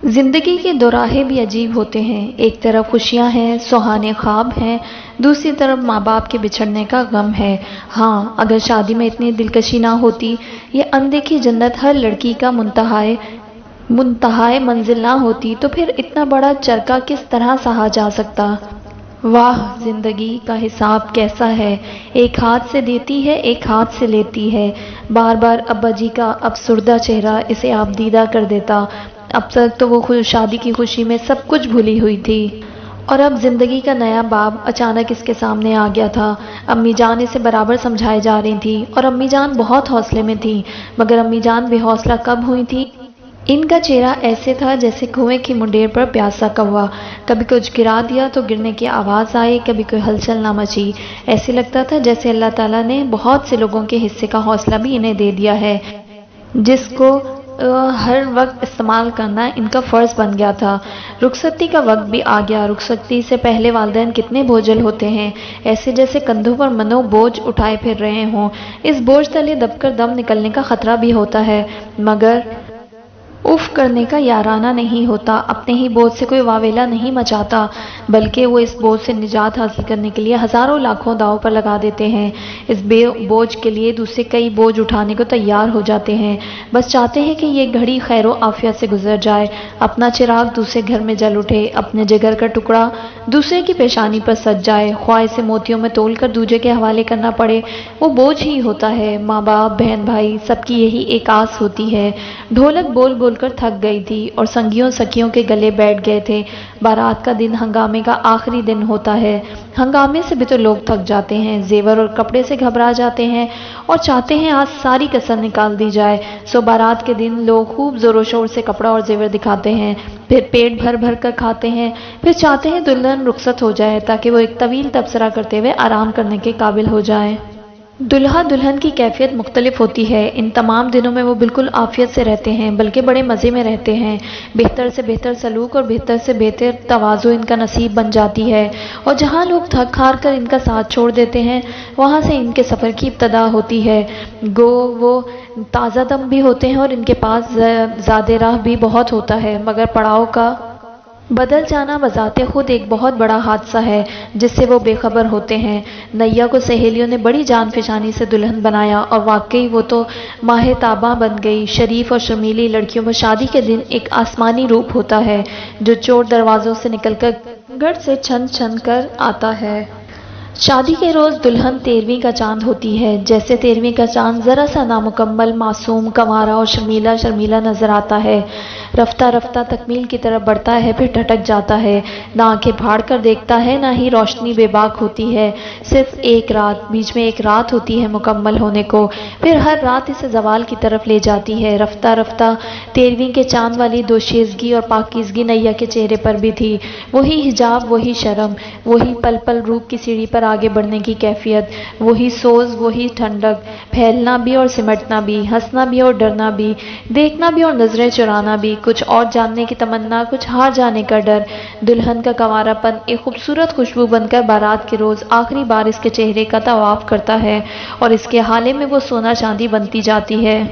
زندگی کے دو راہیں بھی عجیب ہوتے ہیں، ایک طرف خوشیاں ہیں، سہانے خواب ہیں، دوسری طرف ماں باپ کے بچھڑنے کا غم ہے۔ ہاں، اگر شادی میں اتنی دلکشی نہ ہوتی، یہ اندیکھی جنت ہر لڑکی کا منتہائے منزل نہ ہوتی، تو پھر اتنا بڑا چرکا کس طرح سہا جا سکتا؟ واہ، زندگی کا حساب کیسا ہے! ایک ہاتھ سے دیتی ہے، ایک ہاتھ سے لیتی ہے۔ بار بار ابا جی کا افسردہ چہرہ اسے آبدیدہ کر دیتا۔ اب تک تو وہ شادی کی خوشی میں سب کچھ بھولی ہوئی تھی، اور اب زندگی کا نیا باب اچانک اس کے سامنے آ گیا تھا۔ امی جان اسے برابر سمجھائے جا رہی تھی، اور امی جان بہت حوصلے میں تھی، مگر امی جان بے حوصلہ کب ہوئی تھی؟ ان کا چہرہ ایسے تھا جیسے کنویں کی منڈیر پر پیاسا کوا، کبھی کچھ گرا دیا تو گرنے کی آواز آئی، کبھی کوئی ہلچل نہ مچی۔ ایسے لگتا تھا جیسے اللہ تعالیٰ نے بہت سے لوگوں کے حصے کا حوصلہ بھی انہیں دے دیا ہے، جس کو ہر وقت استعمال کرنا ان کا فرض بن گیا تھا۔ رخصتی کا وقت بھی آ گیا۔ رخصتی سے پہلے والدین کتنے بوجھل ہوتے ہیں، ایسے جیسے کندھوں پر منو بوجھ اٹھائے پھر رہے ہوں۔ اس بوجھ تلے دب کر دم نکلنے کا خطرہ بھی ہوتا ہے، مگر اف کرنے کا یارانہ نہیں ہوتا۔ اپنے ہی بوجھ سے کوئی واویلا نہیں مچاتا، بلکہ وہ اس بوجھ سے نجات حاصل کرنے کے لیے ہزاروں لاکھوں داؤ پر لگا دیتے ہیں۔ اس بوجھ کے لیے دوسرے کئی بوجھ اٹھانے کو تیار ہو جاتے ہیں، بس چاہتے ہیں کہ یہ گھڑی خیر و عافیت سے گزر جائے، اپنا چراغ دوسرے گھر میں جل اٹھے، اپنے جگر کا ٹکڑا دوسرے کی پیشانی پر سج جائے، خواہ اسے موتیوں میں تول کر دوسرے کے حوالے کرنا پڑے، وہ بوجھ ہی ہوتا ہے۔ ماں باپ، بہن بھائی، سب کی یہی ایک آس ہوتی ہے۔ ڈھولک بول بول کر تھک گئی تھی، اور سنگیوں سکھیوں کے گلے بیٹھ گئے تھے۔ بارات کا دن ہنگامے کا آخری دن ہوتا ہے۔ ہنگامے سے بھی تو لوگ تھک جاتے ہیں، زیور اور کپڑے سے گھبرا جاتے ہیں، اور چاہتے ہیں آج ساری کسر نکال دی جائے۔ سو بارات کے دن لوگ خوب زور و شور سے کپڑا اور زیور دکھاتے ہیں، پھر پیٹ بھر بھر کر کھاتے ہیں، پھر چاہتے ہیں دلہن رخصت ہو جائے تاکہ وہ ایک طویل تبصرہ کرتے ہوئے آرام کرنے کے قابل ہو جائے۔ دلہا دلہن کی کیفیت مختلف ہوتی ہے۔ ان تمام دنوں میں وہ بالکل عافیت سے رہتے ہیں، بلکہ بڑے مزے میں رہتے ہیں۔ بہتر سے بہتر سلوک اور بہتر سے بہتر تواضع ان کا نصیب بن جاتی ہے، اور جہاں لوگ تھک ہار کر ان کا ساتھ چھوڑ دیتے ہیں، وہاں سے ان کے سفر کی ابتدا ہوتی ہے۔ گو وہ تازہ دم بھی ہوتے ہیں، اور ان کے پاس زیادہ راہ بھی بہت ہوتا ہے، مگر پڑاؤ کا بدل جانا بذات خود ایک بہت بڑا حادثہ ہے جس سے وہ بے خبر ہوتے ہیں۔ نیا کو سہیلیوں نے بڑی جان فشانی سے دلہن بنایا، اور واقعی وہ تو ماہ تاباں بن گئی۔ شریف اور شرمیلی لڑکیوں پر شادی کے دن ایک آسمانی روپ ہوتا ہے جو چور دروازوں سے نکل کر گھر سے چھن چھن کر آتا ہے۔ شادی کے روز دلہن 13ویں کا چاند ہوتی ہے، جیسے 13ویں کا چاند ذرا سا نامکمل، معصوم، کنوارا اور شرمیلا شرمیلا نظر آتا ہے۔ رفتہ رفتہ تکمیل کی طرف بڑھتا ہے، پھر ٹھٹک جاتا ہے، نہ آنکھیں پھاڑ کر دیکھتا ہے، نہ ہی روشنی بے باک ہوتی ہے۔ صرف ایک رات، بیچ میں ایک رات ہوتی ہے مکمل ہونے کو، پھر ہر رات اسے زوال کی طرف لے جاتی ہے۔ رفتہ رفتہ 13ویں کے چاند والی دوشیزگی اور پاکیزگی نیا کے چہرے پر بھی تھی، وہی حجاب، وہی شرم، وہی پل پل روپ کی سیڑھی پر آگے بڑھنے کی کیفیت، وہی سوز، وہی ٹھنڈک، پھیلنا بھی اور سمٹنا بھی، ہنسنا بھی اور ڈرنا بھی، دیکھنا بھی اور نظریں چرانا بھی، کچھ اور جاننے کی تمنا، کچھ ہار جانے کا ڈر۔ دلہن کا کنوارا پن ایک خوبصورت خوشبو بن کر بارات کے روز آخری بار اس کے چہرے کا طواف کرتا ہے، اور اس کے حالے میں وہ سونا چاندی بنتی جاتی ہے۔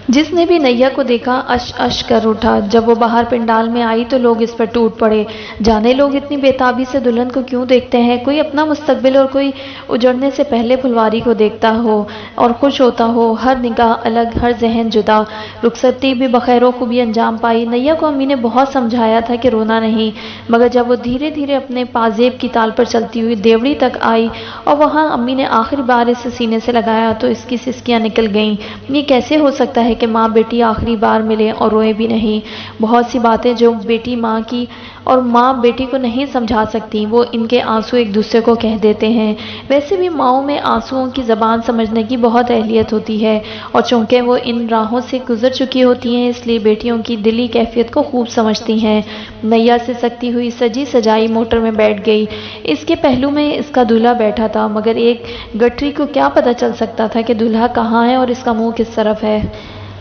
جس نے بھی نیا کو دیکھا اش اش کر اٹھا۔ جب وہ باہر پنڈال میں آئی تو لوگ اس پر ٹوٹ پڑے۔ جانے لوگ اتنی بے تابی سے دلہن کو کیوں دیکھتے ہیں؟ کوئی اپنا مستقبل اور کوئی اجڑنے سے پہلے پھلواری کو دیکھتا ہو اور خوش ہوتا ہو، ہر نگاہ الگ، ہر ذہن جدا۔ رخصتی بھی بخیر و خوبی انجام پائی۔ نیا کو امی نے بہت سمجھایا تھا کہ رونا نہیں، مگر جب وہ دھیرے دھیرے اپنے پازیب کی تال پر چلتی ہوئی دیوڑی تک آئی اور وہاں امی نے آخری بار اسے سینے سے لگایا تو اس کی سسکیاں نکل گئیں۔ یہ کیسے ہو سکتا ہے کہ ماں بیٹی آخری بار ملے اور روئے بھی نہیں؟ بہت سی باتیں جو بیٹی ماں کی اور ماں بیٹی کو نہیں سمجھا سکتی، وہ ان کے آنسو ایک دوسرے کو کہہ دیتے ہیں۔ ویسے بھی ماؤں میں آنسوؤں کی زبان سمجھنے کی بہت اہلیت ہوتی ہے، اور چونکہ وہ ان راہوں سے گزر چکی ہوتی ہیں، اس لیے بیٹیوں کی دلی کیفیت کو خوب سمجھتی ہیں۔ نیا سے سکتی ہوئی سجی سجائی موٹر میں بیٹھ گئی۔ اس کے پہلو میں اس کا دولہا بیٹھا تھا، مگر ایک گٹری کو کیا پتہ چل سکتا تھا کہ دولہا کہاں ہے اور اس کا منہ کس طرف ہے؟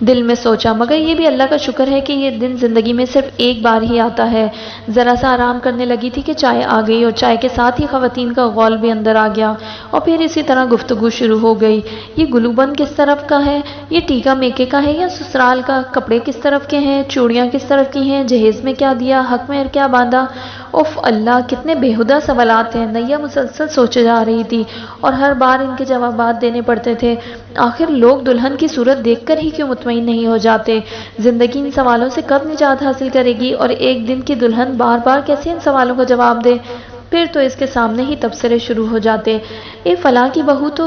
دل میں سوچا مگر یہ بھی اللہ کا شکر ہے کہ یہ دن زندگی میں صرف ایک بار ہی آتا ہے۔ ذرا سا آرام کرنے لگی تھی کہ چائے آ گئی اور چائے کے ساتھ ہی خواتین کا غول بھی اندر آ گیا اور پھر اسی طرح گفتگو شروع ہو گئی۔ یہ گلو بند کس طرف کا ہے؟ یہ ٹیکا میکے کا ہے یا سسرال کا؟ کپڑے کس طرف کے ہیں؟ چوڑیاں کس طرف کی ہیں؟ جہیز میں کیا دیا؟ حق میں کیا باندھا؟ اف اللہ، کتنے بےہودہ سوالات ہیں۔ نیا مسلسل سوچے جا رہی تھی اور ہر بار ان کے جوابات دینے پڑتے تھے۔ آخر لوگ دلہن کی صورت دیکھ کر ہی کیوں مطمئن نہیں ہو جاتے؟ زندگی ان سوالوں سے کب نجات حاصل کرے گی اور ایک دن کی دلہن بار بار کیسے ان سوالوں کا جواب دے؟ پھر تو اس کے سامنے ہی تبصرے شروع ہو جاتے۔ اے فلاں کی بہو تو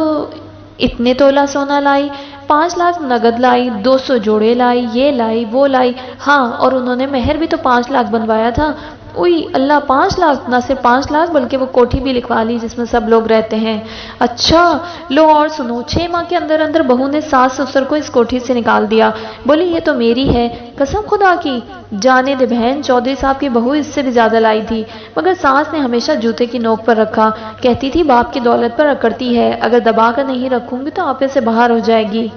اتنے تولہ سونا لائی، 5 لاکھ نگد لائی، 200 جوڑے لائی، یہ لائی وہ لائی، ہاں اور انہوں نے مہر بھی تو 5 لاکھ بنوایا تھا۔ اوئی اللہ، 5 لاکھ! نہ صرف 5 لاکھ بلکہ وہ کوٹھی بھی لکھوا لی جس میں سب لوگ رہتے ہیں۔ اچھا لو اور سنو، 6 ماہ کے اندر اندر بہو نے ساس سسر کو اس کوٹھی سے نکال دیا، بولی یہ تو میری ہے۔ قسم خدا کی! جانے دے بہن، چودھری صاحب کی بہو اس سے بھی زیادہ لائی تھی، مگر ساس نے ہمیشہ جوتے کی نوک پر رکھا، کہتی تھی باپ کی دولت پر اکڑتی ہے، اگر دبا کر نہیں رکھوں گی تو آپے سے باہر ہو جائے گی۔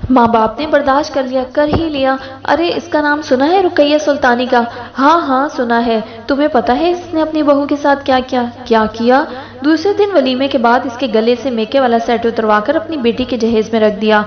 ماں باپ نے برداشت کر ہی لیا۔ ارے اس کا نام سنا ہے رقیہ سلطانی کا؟ ہاں ہاں سنا ہے۔ تمہیں پتا ہے اس نے اپنی بہو کے ساتھ کیا کیا؟ دوسرے دن ولیمے کے بعد اس کے گلے سے میکے والا سیٹ اتروا کر اپنی بیٹی کے جہیز میں رکھ دیا۔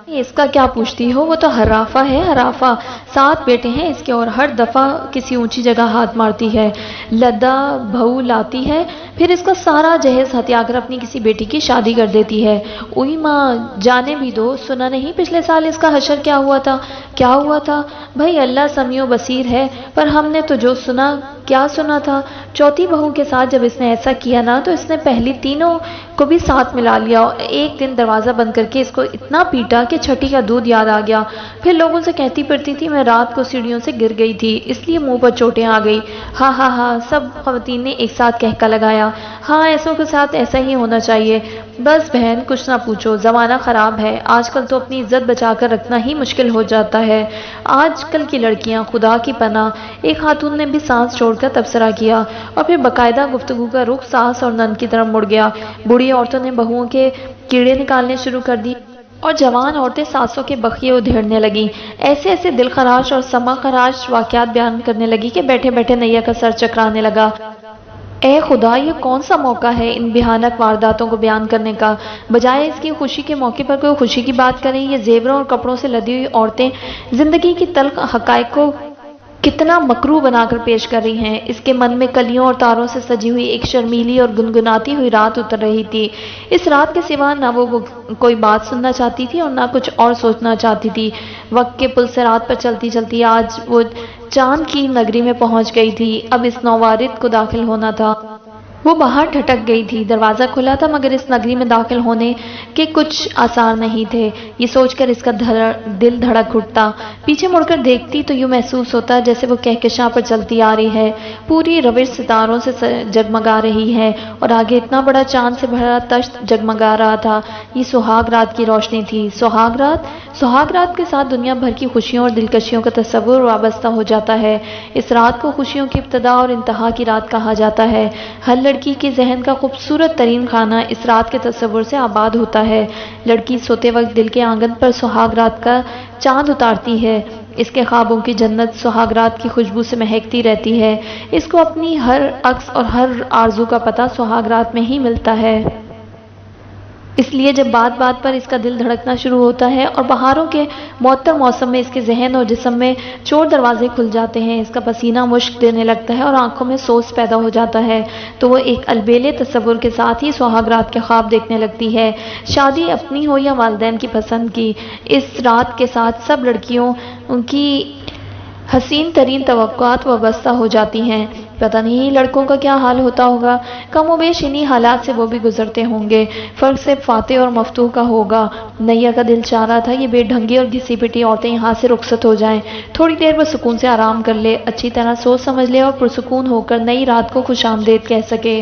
اس کا کیا پوچھتی ہو؟ وہ تو حرافہ ہے، حرافہ۔ 7 بیٹے ہیں اس کے اور ہر دفعہ کسی اونچی جگہ ہاتھ مارتی ہے، لدا بہو لاتی ہے، پھر اس کا سارا جہیز ہتھیا کر اپنی کسی بیٹی کی شادی کر دیتی ہے۔ اوئی ماں، جانے بھی دو۔ سنا نہیں پچھلے سال اس کا حشر کیا ہوا تھا؟ کیا ہوا تھا؟ بھائی اللہ سمیع و بصیر ہے، پر ہم نے تو جو سنا، کیا سنا تھا؟ چوتھی بہو کے ساتھ جب اس نے ایسا کیا نا تو اس نے پہلی تینوں کو بھی ساتھ ملا لیا اور ایک دن دروازہ بند کر کے اس کو اتنا پیٹا کہ چھٹی کا دودھ یاد آ گیا۔ پھر لوگوں سے کہتی پڑتی تھی میں رات کو سیڑھیوں سے گر گئی تھی، اس لیے منہ پر چوٹیں آ گئی۔ ہاں ہاں ہاں، سب خواتین نے ایک ساتھ کہکا لگایا۔ ہاں ایسوں کے ساتھ ایسا ہی ہونا چاہیے۔ بس بہن کچھ نہ پوچھو، زمانہ خراب ہے، آج کل تو اپنی عزت بچا کر رکھنا ہی مشکل ہو جاتا ہے۔ آج کل کی لڑکیاں خدا کی پناہ۔ ایک خاتون نے بھی سانس چھوڑ کر تبصرہ کیا اور پھر باقاعدہ گفتگو کا رخ ساس اور نند کی طرف مڑ گیا۔ بوڑھی عورتوں نے بہوؤں کے کیڑے نکالنے شروع کر دی اور جوان عورتیں ساسوں کے بخیے ادھیڑنے لگیں۔ ایسے ایسے دل خراش اور سما خراش واقعات بیان کرنے لگی کہ بیٹھے بیٹھے نیا کا سر چکرانے لگا۔ اے خدا، یہ کون سا موقع ہے ان بھیانک وارداتوں کو بیان کرنے کا؟ بجائے اس کی خوشی کے موقع پر کوئی خوشی کی بات کریں، یہ زیوروں اور کپڑوں سے لدی ہوئی عورتیں زندگی کی تلخ حقائق کو کتنا مکروہ بنا کر پیش کر رہی ہیں۔ اس کے من میں کلیوں اور تاروں سے سجی ہوئی ایک شرمیلی اور گنگناتی ہوئی رات اتر رہی تھی۔ اس رات کے سوا نہ وہ کوئی بات سننا چاہتی تھی اور نہ کچھ اور سوچنا چاہتی تھی۔ وقت کے پل سے رات پر چلتی چلتی آج وہ چاند کی نگری میں پہنچ گئی تھی۔ اب اس نووارد کو داخل ہونا تھا۔ وہ باہر ٹھٹک گئی تھی۔ دروازہ کھلا تھا مگر اس نگری میں داخل ہونے کے کچھ آثار نہیں تھے۔ یہ سوچ کر اس کا دل دھڑک اٹھتا۔ پیچھے مڑ کر دیکھتی تو یوں محسوس ہوتا جیسے وہ کہکشاں پر چلتی آ رہی ہے، پوری روش ستاروں سے جگمگا رہی ہے اور آگے اتنا بڑا چاند سے بھرا تشت جگمگا رہا تھا۔ یہ سہاگ رات کی روشنی تھی۔ سہاگ رات کے ساتھ دنیا بھر کی خوشیوں اور دلکشیوں کا تصور وابستہ ہو جاتا ہے۔ اس رات کو خوشیوں کی ابتدا اور انتہا کی رات کہا جاتا ہے۔ ہر لڑکی کے ذہن کا خوبصورت ترین خانہ اس رات کے تصور سے آباد ہوتا ہے۔ لڑکی سوتے وقت دل کے آنگن پر سہاگ رات کا چاند اتارتی ہے۔ اس کے خوابوں کی جنت سہاگ رات کی خوشبو سے مہکتی رہتی ہے۔ اس کو اپنی ہر عکس اور ہر آرزو کا پتہ سہاگ رات میں ہی ملتا ہے۔ اس لیے جب بات بات پر اس کا دل دھڑکنا شروع ہوتا ہے اور بہاروں کے معطر موسم میں اس کے ذہن اور جسم میں چور دروازے کھل جاتے ہیں، اس کا پسینہ مشک دینے لگتا ہے اور آنکھوں میں سوز پیدا ہو جاتا ہے، تو وہ ایک البیلے تصور کے ساتھ ہی سہاگ رات کے خواب دیکھنے لگتی ہے۔ شادی اپنی ہو یا والدین کی پسند کی، اس رات کے ساتھ سب لڑکیوں کی حسین ترین توقعات وابستہ ہو جاتی ہیں۔ پتہ نہیں لڑکوں کا کیا حال ہوتا ہوگا، کم و بیش انہی حالات سے وہ بھی گزرتے ہوں گے، فرق صرف فاتح اور مفتوح کا ہوگا۔ نیا کا دل چاہ رہا تھا یہ بے ڈھنگی اور گھسی پٹی عورتیں یہاں سے رخصت ہو جائیں، تھوڑی دیر وہ سکون سے آرام کر لے، اچھی طرح سوچ سمجھ لے اور پرسکون ہو کر نئی رات کو خوش آمدید کہہ سکے۔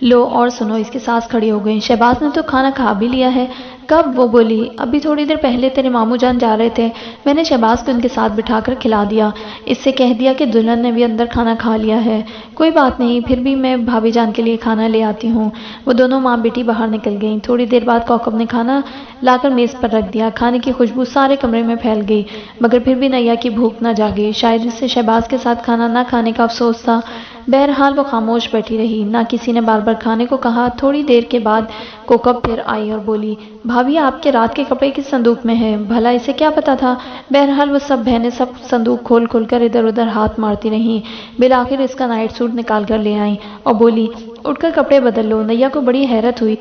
لو اور سنو، اس کی سانس کھڑی ہو گئی۔ شہباز نے تو کھانا کھا بھی لیا ہے۔ کب؟ وہ بولی، ابھی تھوڑی دیر پہلے تیرے ماموں جان جا رہے تھے، میں نے شہباز کو ان کے ساتھ بٹھا کر کھلا دیا، اس سے کہہ دیا کہ دلہن نے بھی اندر کھانا کھا لیا ہے۔ کوئی بات نہیں، پھر بھی میں بھابھی جان کے لیے کھانا لے آتی ہوں۔ وہ دونوں ماں بیٹی باہر نکل گئیں۔ تھوڑی دیر بعد کوکب نے کھانا لا کر میز پر رکھ دیا۔ کھانے کی خوشبو سارے کمرے میں پھیل گئی، مگر پھر بھی نیا کی بھوک نہ جاگی۔ شاید اس سے شہباز کے ساتھ کھانا نہ کھانے کا افسوس تھا۔ بہرحال وہ خاموش بیٹھی رہی، نہ کسی نے بار بار کھانے کو کہا۔ تھوڑی دیر کے بعد کوکب پھر آئی اور بولی، بھابھی آپ کے رات کے کپڑے کس صندوق میں ہیں؟ بھلا اسے کیا پتا تھا؟ بہرحال وہ سب بہنیں سب صندوق کھول کھول کر ادھر ادھر ہاتھ مارتی رہیں۔ بالآخر اس کا نائٹ سوٹ نکال کر لے آئیں اور بولی، اٹھ کر کپڑے بدل لو۔ نیا کو بڑی حیرت ہوئی،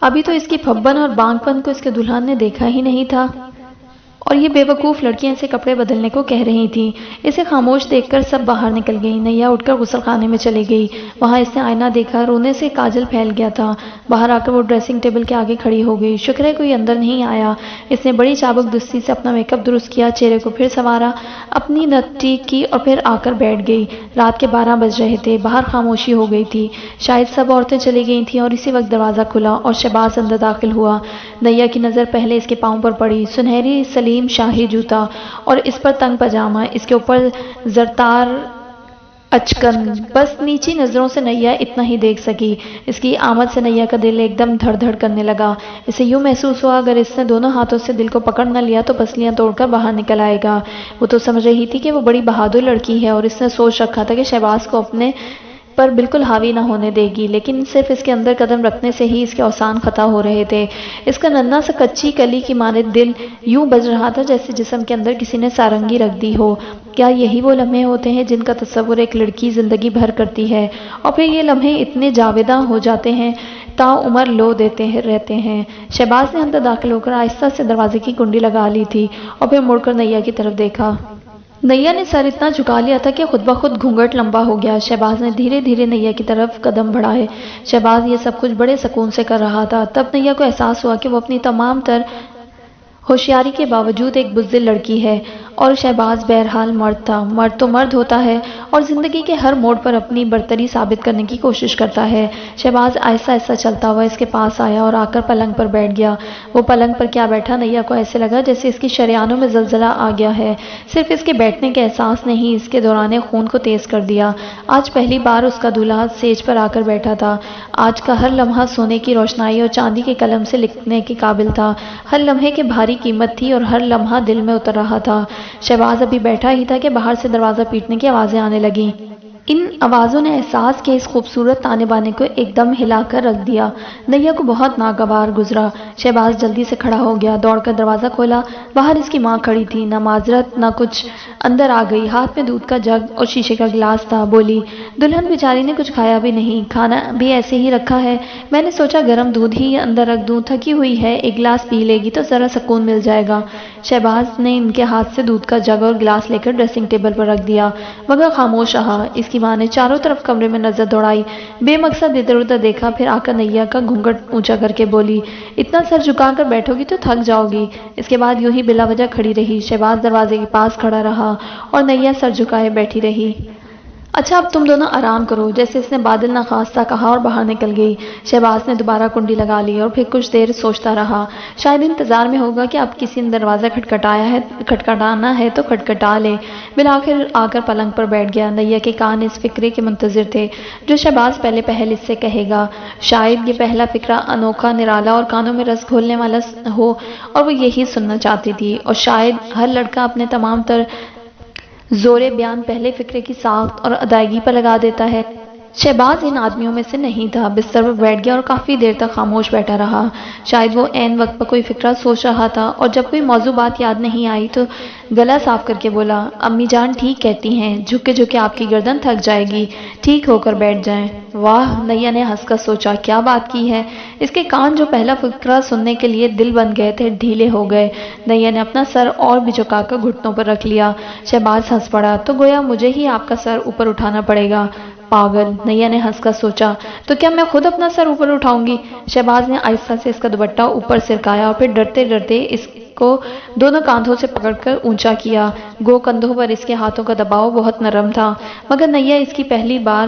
ابھی تو اس کی پھبن اور بانگ پن کو اس کے دلہن نے دیکھا ہی نہیں تھا، اور یہ بے وقوف لڑکیاں اسے کپڑے بدلنے کو کہہ رہی تھیں۔ اسے خاموش دیکھ کر سب باہر نکل گئیں۔ نیا اٹھ کر غسل خانے میں چلی گئی۔ وہاں اس نے آئینہ دیکھا، رونے سے کاجل پھیل گیا تھا۔ باہر آ کر وہ ڈریسنگ ٹیبل کے آگے کھڑی ہو گئی۔ شکر ہے کوئی اندر نہیں آیا۔ اس نے بڑی چابک دستی سے اپنا میک اپ درست کیا، چہرے کو پھر سنوارا، اپنی نت ٹھیک کی اور پھر آ کر بیٹھ گئی۔ رات کے 12 بج رہے تھے، باہر خاموشی ہو گئی تھی۔ شاید سب عورتیں چلی گئی تھیں اور اسی وقت دروازہ کھلا اور شہباز اندر داخل ہوا۔ نیا کی نظر پہلے اس کے پاؤں پر پڑی، سنہری سلیم شاہی جوتا اور اس پر تنگ پاجامہ، اس کے اوپر زرتار اچکن۔ بس نیچی نظروں سے نیا اتنا ہی دیکھ سکی۔ اس کی آمد سے نیا کا دل ایک دم دھڑ دھڑ کرنے لگا۔ اسے یوں محسوس ہوا اگر اس نے دونوں ہاتھوں سے دل کو پکڑ نہ لیا تو پسلیاں توڑ کر باہر نکل آئے گا۔ وہ تو سمجھ رہی تھی کہ وہ بڑی بہادر لڑکی ہے اور اس نے سوچ رکھا تھا کہ شہباز کو اپنے پر بالکل حاوی نہ ہونے دے گی، لیکن صرف اس کے اندر قدم رکھنے سے ہی اس کے اوسان خطا ہو رہے تھے۔ اس کا ننھا سا کچی کلی کی مانند دل یوں بج رہا تھا جیسے جسم کے اندر کسی نے سارنگی رکھ دی ہو۔ کیا یہی وہ لمحے ہوتے ہیں جن کا تصور ایک لڑکی زندگی بھر کرتی ہے، اور پھر یہ لمحے اتنے جاوداں ہو جاتے ہیں، تا عمر لو دیتے رہتے ہیں۔ شہباز نے اندر داخل ہو کر آہستہ سے دروازے کی کنڈی لگا لی تھی اور پھر مڑ کر نیا کی طرف دیکھا۔ نیا نے سر اتنا جھکا لیا تھا کہ خود بخود گھونگھٹ لمبا ہو گیا۔ شہباز نے دھیرے دھیرے نیا کی طرف قدم بڑھائے۔ شہباز یہ سب کچھ بڑے سکون سے کر رہا تھا۔ تب نیا کو احساس ہوا کہ وہ اپنی تمام تر ہوشیاری کے باوجود ایک بزدل لڑکی ہے، اور شہباز بہرحال مرد تھا۔ مرد تو مرد ہوتا ہے اور زندگی کے ہر موڑ پر اپنی برتری ثابت کرنے کی کوشش کرتا ہے۔ شہباز آہستہ آہستہ چلتا ہوا اس کے پاس آیا اور آ کر پلنگ پر بیٹھ گیا۔ وہ پلنگ پر کیا بیٹھا، نیا کو ایسے لگا جیسے اس کی شریانوں میں زلزلہ آ گیا ہے۔ صرف اس کے بیٹھنے کے احساس نے ہی اس کے دوران خون کو تیز کر دیا۔ آج پہلی بار اس کا دولہا سیج پر آ کر بیٹھا تھا۔ آج کا ہر لمحہ سونے کی روشنائی اور چاندی کے قلم سے لکھنے کے قابل تھا۔ ہر لمحے کی بھاری قیمت تھی اور ہر لمحہ دل میں اتر رہا تھا۔ شہباز ابھی بیٹھا ہی تھا کہ باہر سے دروازہ پیٹنے کی آوازیں آنے لگیں۔ ان آوازوں نے احساس کے اس خوبصورت تانے بانے کو ایک دم ہلا کر رکھ دیا۔ نیا کو بہت ناگوار گزرا۔ شہباز جلدی سے کھڑا ہو گیا، دوڑ کر دروازہ کھولا۔ باہر اس کی ماں کھڑی تھی، نہ معذرت نہ کچھ، اندر آ گئی۔ ہاتھ میں دودھ کا جگ اور شیشے کا گلاس تھا۔ بولی، دلہن بیچاری نے کچھ کھایا بھی نہیں، کھانا بھی ایسے ہی رکھا ہے، میں نے سوچا گرم دودھ ہی اندر رکھ دوں، تھکی ہوئی ہے، ایک گلاس پی لے گی تو ذرا سکون مل جائے گا۔ شہباز نے ان کے ہاتھ سے دودھ کا جگ اور گلاس لے کر ڈریسنگ ٹیبل پر رکھ دیا، مگر خاموش رہا۔ اس کی ماں نے چاروں طرف کمرے میں نظر دوڑائی، بے مقصد ادھر ادھر دیکھا، پھر آ کر نیا کا گھونگھٹ اونچا کر کے بولی، اتنا سر جھکا کر بیٹھو گی تو تھک جاؤ گی۔ اس کے بعد یوں ہی بلا وجہ کھڑی رہی۔ شہباز دروازے کے پاس کھڑا رہا اور نیا سر جھکائے بیٹھی رہی۔ اچھا اب تم دونوں آرام کرو، جیسے اس نے بادل ناخواستہ کہا اور باہر نکل گئی۔ شہباز نے دوبارہ کنڈی لگا لی اور پھر کچھ دیر سوچتا رہا۔ شاید انتظار میں ہوگا کہ اب کسی نے دروازہ کھٹکھٹانا ہے تو کھٹکھٹا لے۔ بالآخر آ کر پلنگ پر بیٹھ گیا۔ نیا کے کان اس فقرے کے منتظر تھے جو شہباز پہلے پہل اس سے کہے گا۔ شاید یہ پہلا فقرہ انوکھا، نرالا اور کانوں میں رس گھولنے والا ہو، اور وہ یہی سننا چاہتی تھی۔ اور شاید ہر لڑکا اپنے تمام تر زور بیان پہلے فقرے کی ساخت اور ادائیگی پر لگا دیتا ہے۔ شہباز ان آدمیوں میں سے نہیں تھا۔ بستر پر بیٹھ گیا اور کافی دیر تک خاموش بیٹھا رہا۔ شاید وہ عین وقت پر کوئی فقرہ سوچ رہا تھا، اور جب کوئی موضوع بات یاد نہیں آئی تو گلا صاف کر کے بولا، امی جان ٹھیک کہتی ہیں، جھکے جھکے آپ کی گردن تھک جائے گی، ٹھیک ہو کر بیٹھ جائیں۔ واہ، نیا نے ہنس کر سوچا، کیا بات کی ہے۔ اس کے کان جو پہلا فقرہ سننے کے لیے دل بن گئے تھے، ڈھیلے ہو گئے۔ نیا نے اپنا سر اور بھی جھکا کر گھٹنوں پر رکھ لیا۔ شہباز ہنس پڑا، تو گویا مجھے ہی آپ کا سر اوپر اٹھانا پڑے گا۔ پاگل، نیا نے ہنس کر سوچا، تو کیا میں خود اپنا سر اوپر اٹھاؤں گی؟ شہباز نے آہستہ سے اس کا دوپٹہ اوپر سرکایا اور پھر ڈرتے ڈرتے اس کو دونوں کاندھوں سے پکڑ کر اونچا کیا۔ گو کندھوں پر اس کے ہاتھوں کا دباؤ بہت نرم تھا، مگر نیا اس کی پہلی بار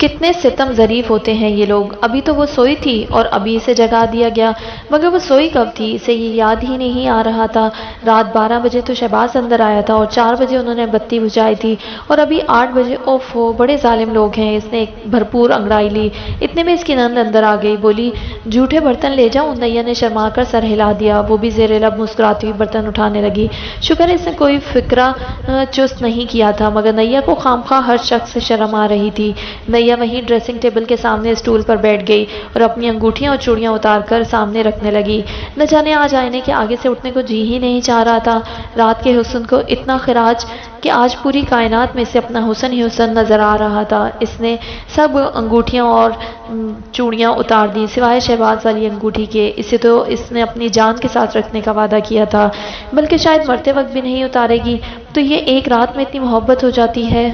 کتنے ستم ظریف ہوتے ہیں یہ لوگ. ابھی تو وہ سوئی تھی اور ابھی اسے جگا دیا گیا. مگر وہ سوئی کب تھی اسے یہ یاد ہی نہیں آ رہا تھا. رات 12 بجے تو شہباز اندر آیا تھا اور 4 بجے انہوں نے بتی بجھائی تھی اور ابھی 8 بجے. اوف ہو بڑے ظالم لوگ ہیں. اس نے ایک بھرپور انگڑائی لی. اتنے میں اس کی نند اندر آ گئی. بولی جھوٹے برتن لے جاؤں. نیا نے شرما کر سر ہلا دیا. وہ بھی زیر لب مسکراتی ہوئی برتن اٹھانے لگی. شکر اس نے کوئی فکرہ چست نہیں کیا تھا مگر نیا کو خامخواہ ہر شخص سے شرم آ رہی تھی. نیا وہیں ڈریسنگ ٹیبل کے سامنے اسٹول پر بیٹھ گئی اور اپنی انگوٹھیاں اور چوڑیاں اتار کر سامنے رکھنے لگی. نہ جانے آج آئینے کے آگے سے اٹھنے کو جی ہی نہیں چاہ رہا تھا. رات کے حسن کو اتنا خراج کہ آج پوری کائنات میں سے اپنا حسن ہی حسن نظر آ رہا تھا. اس نے سب انگوٹھیاں اور چوڑیاں اتار دی سوائے شہباز والی انگوٹھی کے. اسے تو اس نے اپنی جان کے ساتھ رکھنے کا وعدہ کیا تھا بلکہ شاید مرتے وقت بھی نہیں اتارے گی. تو یہ ایک رات میں اتنی محبت ہو جاتی ہے.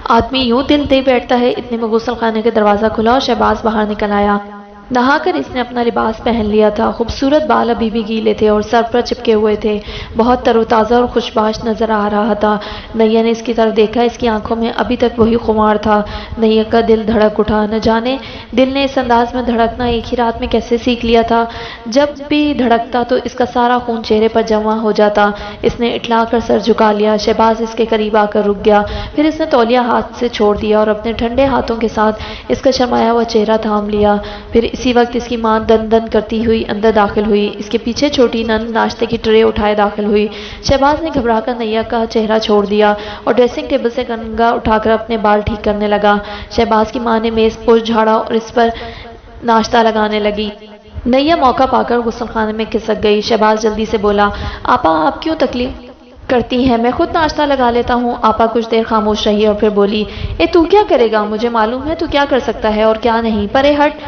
آدمی یوں دل دے بیٹھتا ہے. اتنے میں غسل خانے کا دروازہ کھلا اور شہباز باہر نکل آیا. نہا کر اس نے اپنا لباس پہن لیا تھا. خوبصورت بال ابھی بھی گیلے تھے اور سر پر چپکے ہوئے تھے. بہت تر و تازہ اور خوشباش نظر آ رہا تھا. نیا نے اس کی طرف دیکھا. اس کی آنکھوں میں ابھی تک وہی خمار تھا. نیا کا دل دھڑک اٹھا. نہ جانے دل نے اس انداز میں دھڑکنا ایک ہی رات میں کیسے سیکھ لیا تھا. جب بھی دھڑکتا تو اس کا سارا خون چہرے پر جمع ہو جاتا. اس نے اٹھلا کر سر جھکا لیا. شہباز اس کے قریب آ کر رک گیا. پھر اس نے تولیہ ہاتھ سے چھوڑ دیا اور اپنے ٹھنڈے ہاتھوں کے ساتھ اس کا شرمایا ہوا چہرہ تھام لیا. پھر اسی وقت اس کی ماں دن دن کرتی ہوئی اندر داخل ہوئی. اس کے پیچھے چھوٹی نند ناشتے کی ٹرے اٹھائے داخل ہوئی. شہباز نے گھبرا کر نیا کا چہرہ چھوڑ دیا اور ڈریسنگ ٹیبل سے کنگھا اٹھا کر اپنے بال ٹھیک کرنے لگا. شہباز کی ماں نے میز پوچھ جھاڑا اور اس پر ناشتہ لگانے لگی. نیا موقع پا کر غسل خانے میں کھسک گئی. شہباز جلدی سے بولا آپا آپ کیوں تکلیف کرتی ہیں. میں خود ناشتہ لگا لیتا ہوں. آپا کچھ دیر خاموش رہی اور پھر بولی تو کیا کرے گا. مجھے معلوم ہے تو کیا کر سکتا ہے اور کیا نہیں. پرے ہٹ.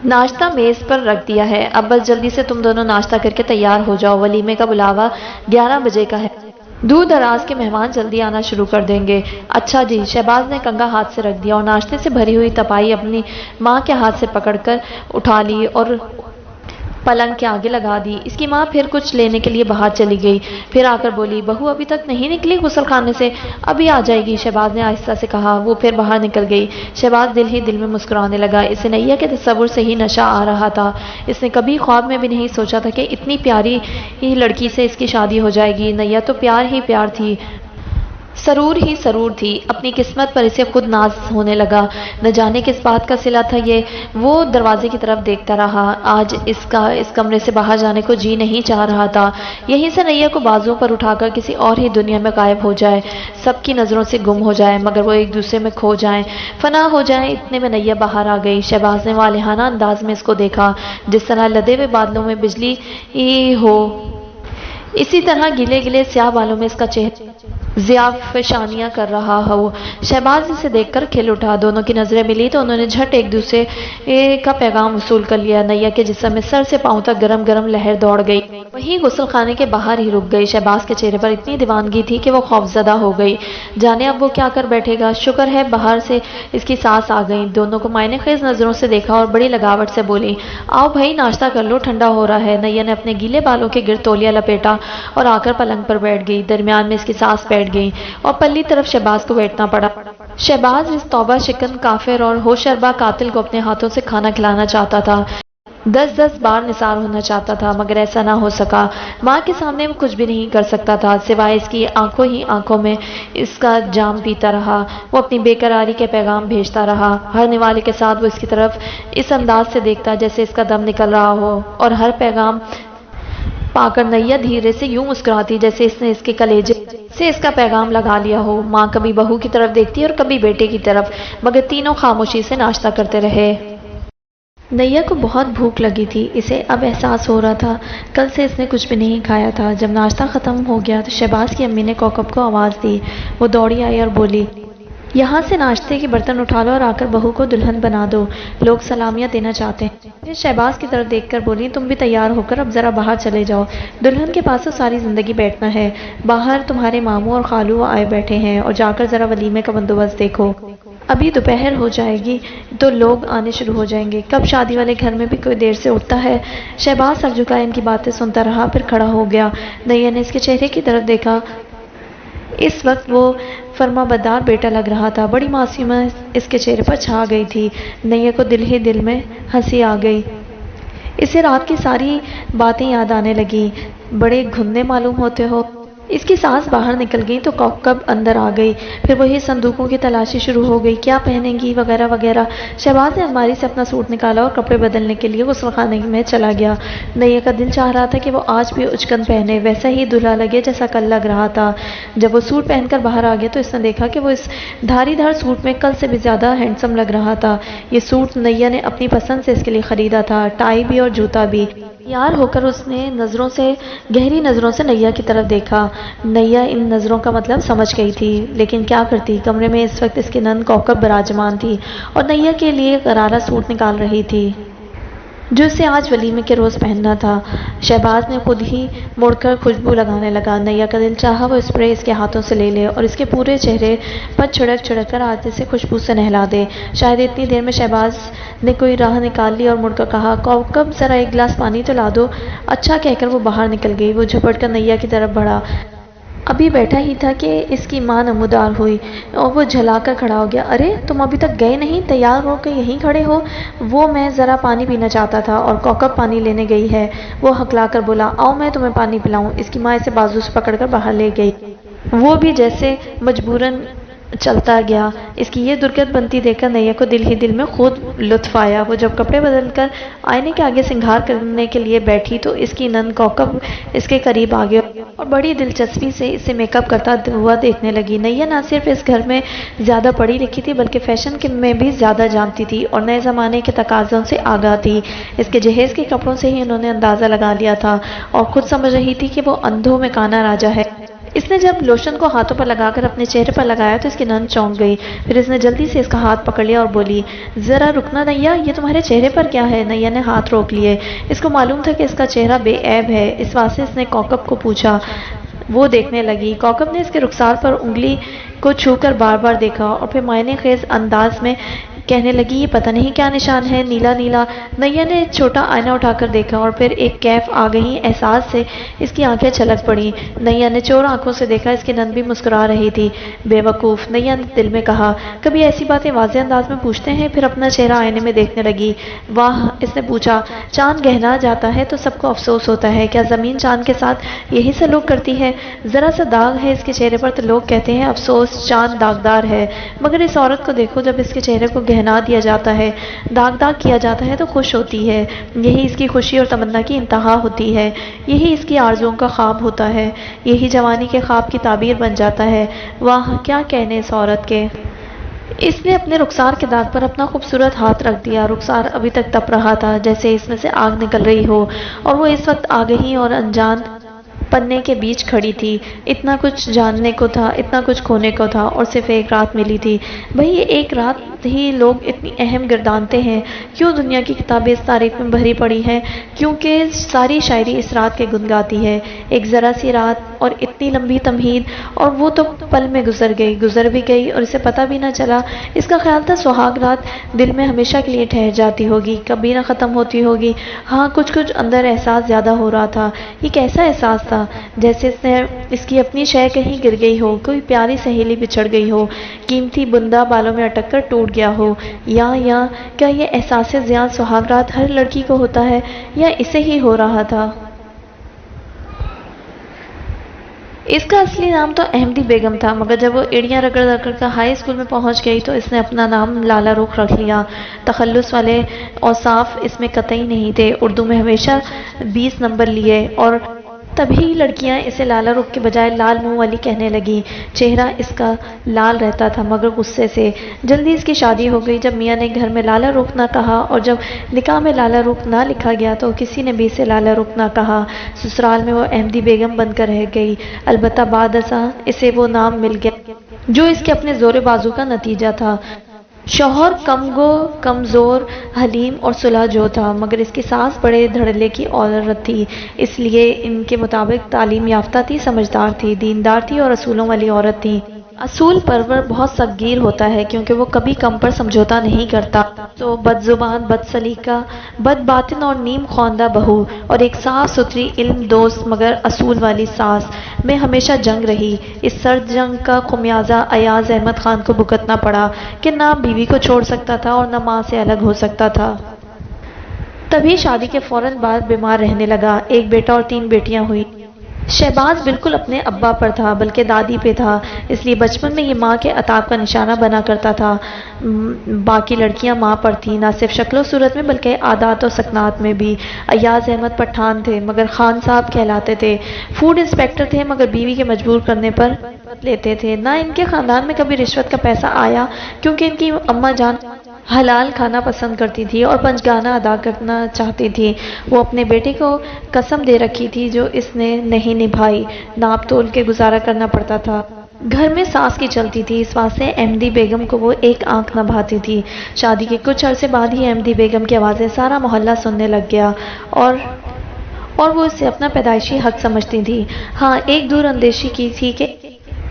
ناشتہ میز پر رکھ دیا ہے. اب بس جلدی سے تم دونوں ناشتہ کر کے تیار ہو جاؤ. ولیمے کا بلاوا 11 بجے کا ہے. دور دراز کے مہمان جلدی آنا شروع کر دیں گے. اچھا جی. شہباز نے کنگھا ہاتھ سے رکھ دیا اور ناشتے سے بھری ہوئی تپائی اپنی ماں کے ہاتھ سے پکڑ کر اٹھا لی اور پلنگ کے آگے لگا دی. اس کی ماں پھر کچھ لینے کے لیے باہر چلی گئی. پھر آ کر بولی بہو ابھی تک نہیں نکلی غسل خانے سے. ابھی آ جائے گی. شہباز نے آہستہ سے کہا. وہ پھر باہر نکل گئی. شہباز دل ہی دل میں مسکرانے لگا. اسے نیا کے تصور سے ہی نشہ آ رہا تھا. اس نے کبھی خواب میں بھی نہیں سوچا تھا کہ اتنی پیاری لڑکی سے اس کی شادی ہو جائے گی. نیا تو پیار ہی پیار تھی. سرور ہی سرور تھی. اپنی قسمت پر اسے خود ناز ہونے لگا. نہ جانے کس بات کا صلہ تھا یہ. وہ دروازے کی طرف دیکھتا رہا. آج اس کمرے سے باہر جانے کو جی نہیں چاہ رہا تھا. یہیں سے نیا کو بازوں پر اٹھا کر کسی اور ہی دنیا میں غائب ہو جائے. سب کی نظروں سے گم ہو جائے مگر وہ ایک دوسرے میں کھو جائیں فنا ہو جائیں. اتنے میں نیا باہر آ گئی. شہباز نے والہانہ انداز میں اس کو دیکھا. جس طرح لدے ہوئے بادلوں میں بجلی ہو اسی طرح گلے گلے سیاہ بالوں میں اس کا چہرہ ضیاء فشانیاں کر رہا ہو. شہباز اسے دیکھ کر کھل اٹھا. دونوں کی نظریں ملی تو انہوں نے جھٹ ایک دوسرے کا پیغام وصول کر لیا. نیا کے جسم میں سر سے پاؤں تک گرم گرم لہر دوڑ گئی. وہیں غسل خانے کے باہر ہی رک گئی. شہباز کے چہرے پر اتنی دیوانگی تھی کہ وہ خوفزدہ ہو گئی. جانے اب وہ کیا کر بیٹھے گا. شکر ہے باہر سے اس کی سانس آ گئی. دونوں کو مائنے خیز نظروں سے دیکھا اور بڑی لگاوٹ سے بولی آؤ بھائی ناشتہ کر لو ٹھنڈا ہو رہا ہے. نیا نے اپنے گیلے بالوں کے گرد تولیہ لپیٹا اور آ کر پلنگ پر بیٹھ گئی. درمیان میں اس کی سانس بیٹھ گئی اور پلی طرف شہباز کو بیٹھنا پڑا. شہباز اس توبہ شکن کافر اور ہوشربا قاتل کو اپنے ہاتھوں سے کھانا کھلانا چاہتا تھا. 10 بار نثار ہونا چاہتا تھا مگر ایسا نہ ہو سکا. ماں کے سامنے وہ کچھ بھی نہیں کر سکتا تھا سوائے اس کی آنکھوں میں اس کا جام پیتا رہا. وہ اپنی بے قراری کے پیغام بھیجتا رہا. ہر نوالے کے ساتھ وہ اس کی طرف اس انداز سے دیکھتا جیسے اس کا دم نکل رہا ہو اور ہر پیغام پا کر نیا دھیرے سے یوں مسکراتی جیسے اس نے اس کے کلیجے سے اس کا پیغام لگا لیا ہو. ماں کبھی بہو کی طرف دیکھتی اور کبھی بیٹے کی طرف مگر تینوں خاموشی سے ناشتہ کرتے رہے. نیا کو بہت بھوک لگی تھی. اسے اب احساس ہو رہا تھا کل سے اس نے کچھ بھی نہیں کھایا تھا. جب ناشتہ ختم ہو گیا تو شہباز کی امی نے کوکب کو آواز دی. وہ دوڑی آئی اور بولی یہاں سے ناشتے کے برتن اٹھا لو اور آ کر بہو کو دلہن بنا دو. لوگ سلامیاں دینا چاہتے ہیں. پھر شہباز کی طرف دیکھ کر بولی تم بھی تیار ہو کر اب ذرا باہر چلے جاؤ. دلہن کے پاس تو ساری زندگی بیٹھنا ہے. باہر تمہارے ماموں اور خالو آئے بیٹھے ہیں اور جا کر ذرا ولیمے کا بندوبست دیکھو. ابھی دوپہر ہو جائے گی تو لوگ آنے شروع ہو جائیں گے. کب شادی والے گھر میں بھی کوئی دیر سے اٹھتا ہے. شہباز سر جھکائے ان کی باتیں سنتا رہا. پھر کھڑا ہو گیا. نیا نے اس کے چہرے کی طرف دیکھا. اس وقت وہ فرما بردار بیٹا لگ رہا تھا۔ بڑی معصومیت اس کے چہرے پر چھا گئی تھی۔ نیا کو دل ہی دل میں ہنسی آ گئی۔ اسے رات کی ساری باتیں یاد آنے لگی۔ بڑے گھنے معلوم ہوتے ہو۔ اس کی سانس باہر نکل گئی تو کوکب اندر آ گئی۔ پھر وہی صندوقوں کی تلاشی شروع ہو گئی، کیا پہنیں گی وغیرہ وغیرہ۔ شہباز نے الماری سے اپنا سوٹ نکالا اور کپڑے بدلنے کے لیے غسل خانے میں چلا گیا۔ نیا کا دل چاہ رہا تھا کہ وہ آج بھی اچکن پہنے، ویسا ہی دلہا لگے جیسا کل لگ رہا تھا۔ جب وہ سوٹ پہن کر باہر آ گیا تو اس نے دیکھا کہ وہ اس دھاری دھار سوٹ میں کل سے بھی زیادہ ہینڈسم لگ رہا تھا۔ یہ سوٹ نیا نے اپنی پسند سے اس کے لیے خریدا تھا، ٹائی بھی اور جوتا بھی۔ تیار ہو کر اس نے گہری نظروں سے نیا کی طرف دیکھا۔ نیا ان نظروں کا مطلب سمجھ گئی تھی، لیکن کیا کرتی؟ کمرے میں اس وقت اس کی نند کوکب براجمان تھی اور نیا کے لیے غرارہ سوٹ نکال رہی تھی جو اسے آج ولیمے کے روز پہننا تھا۔ شہباز نے خود ہی مڑ کر خوشبو لگانے لگا۔ نیا کا دل چاہا وہ اسپرے اس کے ہاتھوں سے لے لے اور اس کے پورے چہرے پر چھڑک چھڑک کر آج اسے خوشبو سے نہلا دے۔ شاید اتنی دیر میں شہباز نے کوئی راہ نکال لی اور مڑ کر کہا، کوکب ذرا ایک گلاس پانی تو لا دو۔ اچھا کہہ کر وہ باہر نکل گئی۔ وہ جھپٹ کر نیا کی طرف بڑھا۔ ابھی بیٹھا ہی تھا کہ اس کی ماں نمودار ہوئی اور وہ جھلا کر کھڑا ہو گیا۔ ارے تم ابھی تک گئے نہیں، تیار ہو کے یہیں کھڑے ہو؟ وہ میں ذرا پانی پینا چاہتا تھا اور کوکب پانی لینے گئی ہے۔ وہ ہکلا کر بولا، آؤ میں تمہیں پانی پلاؤں۔ اس کی ماں اسے بازو سے پکڑ کر باہر لے گئی۔ وہ بھی جیسے مجبوراً چلتا گیا۔ اس کی یہ درگت بنتی دیکھ کر نیا کو دل ہی دل میں خود لطف آیا۔ وہ جب کپڑے بدل کر آئینے کے آگے سنگھار کرنے کے لیے بیٹھی تو اس کی نند کوکب اس کے قریب آ گئی اور بڑی دلچسپی سے اسے میک اپ کرتا ہوا دیکھنے لگی۔ نیا نہ صرف اس گھر میں زیادہ پڑھی لکھی تھی بلکہ فیشن میں بھی زیادہ جانتی تھی اور نئے زمانے کے تقاضوں سے آگاہ تھی۔ اس کے جہیز کے کپڑوں سے ہی انہوں نے اندازہ لگا لیا تھا اور خود سمجھ رہی تھی کہ وہ اندھوں میں کانا راجا ہے۔ اس نے جب لوشن کو ہاتھوں پر لگا کر اپنے چہرے پر لگایا تو اس کی نند چونک گئی۔ پھر اس نے جلدی سے اس کا ہاتھ پکڑ لیا اور بولی، ذرا رکنا نیا، یہ تمہارے چہرے پر کیا ہے؟ نیا نے ہاتھ روک لیے۔ اس کو معلوم تھا کہ اس کا چہرہ بے عیب ہے، اس واسطے اس نے کوکب کو پوچھا۔ وہ دیکھنے لگی۔ کوکب نے اس کے رخسار پر انگلی کو چھو کر بار بار دیکھا اور پھر معنی خیز انداز میں کہنے لگی، یہ پتہ نہیں کیا نشان ہے، نیلا نیلا۔ نیا نے چھوٹا آئینہ اٹھا کر دیکھا اور پھر ایک کیف آ گئی احساس سے اس کی آنکھیں چھلک پڑی۔ نیا نے چور آنکھوں سے دیکھا، اس کی نند بھی مسکرا رہی تھی۔ بے وقوف، نیا نے دل میں کہا، کبھی ایسی باتیں واضح انداز میں پوچھتے ہیں؟ پھر اپنا چہرہ آئینے میں دیکھنے لگی۔ واہ، اس نے پوچھا، چاند گہنا جاتا ہے تو سب کو افسوس ہوتا ہے، کیا زمین چاند کے ساتھ یہی سلوک کرتی ہے؟ ذرا سا داغ ہے اس کے چہرے پر تو لوگ کہتے ہیں افسوس، چاند داغدار ہے، مگر اس عورت کو دیکھو، جب اس کے چہرے کو گہنا دیا جاتا ہے، داغ کیا جاتا ہے تو خوش ہوتی ہے۔ یہی اس کی خوشی اور تمنا کی انتہا ہوتی ہے، یہی اس کی آرزوؤں کا خواب ہوتا ہے، یہی جوانی کے خواب کی تعبیر بن جاتا ہے۔ واہ، کیا کہنے اس عورت کے۔ اس نے اپنے رخسار کے داغ پر اپنا خوبصورت ہاتھ رکھ دیا۔ رخسار ابھی تک تپ رہا تھا جیسے اس میں سے آگ نکل رہی ہو اور وہ اس وقت آگہی اور انجان پنے کے بیچ کھڑی تھی۔ اتنا کچھ جاننے کو تھا، اتنا کچھ کھونے کو تھا اور صرف ایک رات ملی تھی۔ بھئی یہ ایک رات ہی لوگ اتنی اہم گردانتے ہیں؟ کیوں دنیا کی کتابیں اس تاریخ میں بھری پڑی ہیں؟ کیونکہ ساری شاعری اس رات کے گن گاتی ہے۔ ایک ذرا سی رات اور اتنی لمبی تمہید، اور وہ تو پل میں گزر بھی گئی اور اسے پتہ بھی نہ چلا۔ اس کا خیال تھا سہاگ رات دل میں ہمیشہ کے لیے ٹھہر جاتی ہوگی، کبھی نہ ختم ہوتی ہوگی۔ ہاں، کچھ اندر احساس زیادہ ہو رہا تھا۔ یہ کیسا احساس تھا؟ جیسے اس کی اپنی شے کہیں گر گئی ہو، کوئی پیاری سہیلی بچھڑ گئی ہو، قیمتی بندہ بالوں میں اٹک کر ٹوٹ گیا ہو۔ یا کیا یہ احساس زیان سہاگ رات ہر لڑکی کو ہوتا ہے یا اسے ہی ہو رہا تھا؟ اس کا اصلی نام تو احمدی بیگم تھا، مگر جب وہ ایڑیاں رگڑ کر ہائی اسکول میں پہنچ گئی تو اس نے اپنا نام لالا رخ رکھ لیا۔ تخلص والے اوصاف اس میں قطعی نہیں تھے۔ اردو میں ہمیشہ 20 نمبر لیے اور تبھی لڑکیاں اسے لالا رخ کے بجائے لال منہ والی کہنے لگیں۔ چہرہ اس کا لال رہتا تھا مگر غصے سے۔ جلدی اس کی شادی ہو گئی۔ جب میاں نے گھر میں لالا رخ نہ کہا اور جب نکاح میں لالا رخ نہ لکھا گیا تو کسی نے بھی اسے لالا رخ نہ کہا۔ سسرال میں وہ احمدی بیگم بن کر رہ گئی، البتہ بعد ازاں اسے وہ نام مل گیا جو اس کے اپنے زور بازو کا نتیجہ تھا۔ شوہر کم گو، کمزور، حلیم اور صلح جو تھا، مگر اس کی ساس بڑے دھڑلے کی عورت تھی، اس لیے ان کے مطابق تعلیم یافتہ تھی، سمجھدار تھی، دیندار تھی اور اصولوں والی عورت تھی۔ اصول پرور بہت سخت ہوتا ہے کیونکہ وہ کبھی کم پر سمجھوتا نہیں کرتا. تو بد زبان، بد سلیقہ، بد باطن اور نیم خواندہ بہو اور ایک صاف ستھری علم دوست مگر اصول والی ساس میں ہمیشہ جنگ رہی. اس سرد جنگ کا خمیازہ ایاز احمد خان کو بھگتنا پڑا کہ نہ بیوی کو چھوڑ سکتا تھا اور نہ ماں سے الگ ہو سکتا تھا. تبھی شادی کے فوراً بعد بیمار رہنے لگا. ایک بیٹا اور 3 بیٹیاں ہوئی. شہباز بالکل اپنے ابا پر تھا بلکہ دادی پہ تھا، اس لیے بچپن میں یہ ماں کے عتاب کا نشانہ بنا کرتا تھا. باقی لڑکیاں ماں پر تھیں، نہ صرف شکل و صورت میں بلکہ عادات و سکنات میں بھی. ایاز احمد پٹھان تھے مگر خان صاحب کہلاتے تھے. فوڈ انسپیکٹر تھے مگر بیوی کے مجبور کرنے پر لیتے تھے. نہ ان کے خاندان میں کبھی رشوت کا پیسہ آیا کیونکہ ان کی اماں جان حلال کھانا پسند کرتی تھی اور پنجگانہ ادا کرنا چاہتی تھی. وہ اپنے بیٹے کو قسم دے رکھی تھی جو اس نے نہیں نبھائی. ناپ تول کے گزارا کرنا پڑتا تھا. گھر میں ساس کی چلتی تھی، اس واسطے احمدی بیگم کو وہ ایک آنکھ نہ بھاتی تھی. شادی کے کچھ عرصے بعد ہی احمدی بیگم کی آوازیں سارا محلہ سننے لگ گیا اور وہ اسے اپنا پیدائشی حق سمجھتی تھی. ہاں، ایک دور اندیشی کی تھی کہ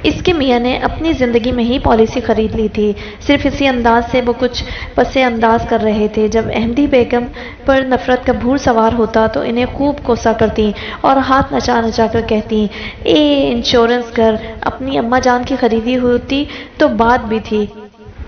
اس کے میاں نے اپنی زندگی میں ہی پالیسی خرید لی تھی. صرف اسی انداز سے وہ کچھ پس انداز کر رہے تھے. جب احمدی بیگم پر نفرت کا بھور سوار ہوتا تو انہیں خوب کوسا کرتی اور ہاتھ نچا نچا کر کہتی، اے انشورنس کر، اپنی اماں جان کی خریدی ہوتی تو بات بھی تھی.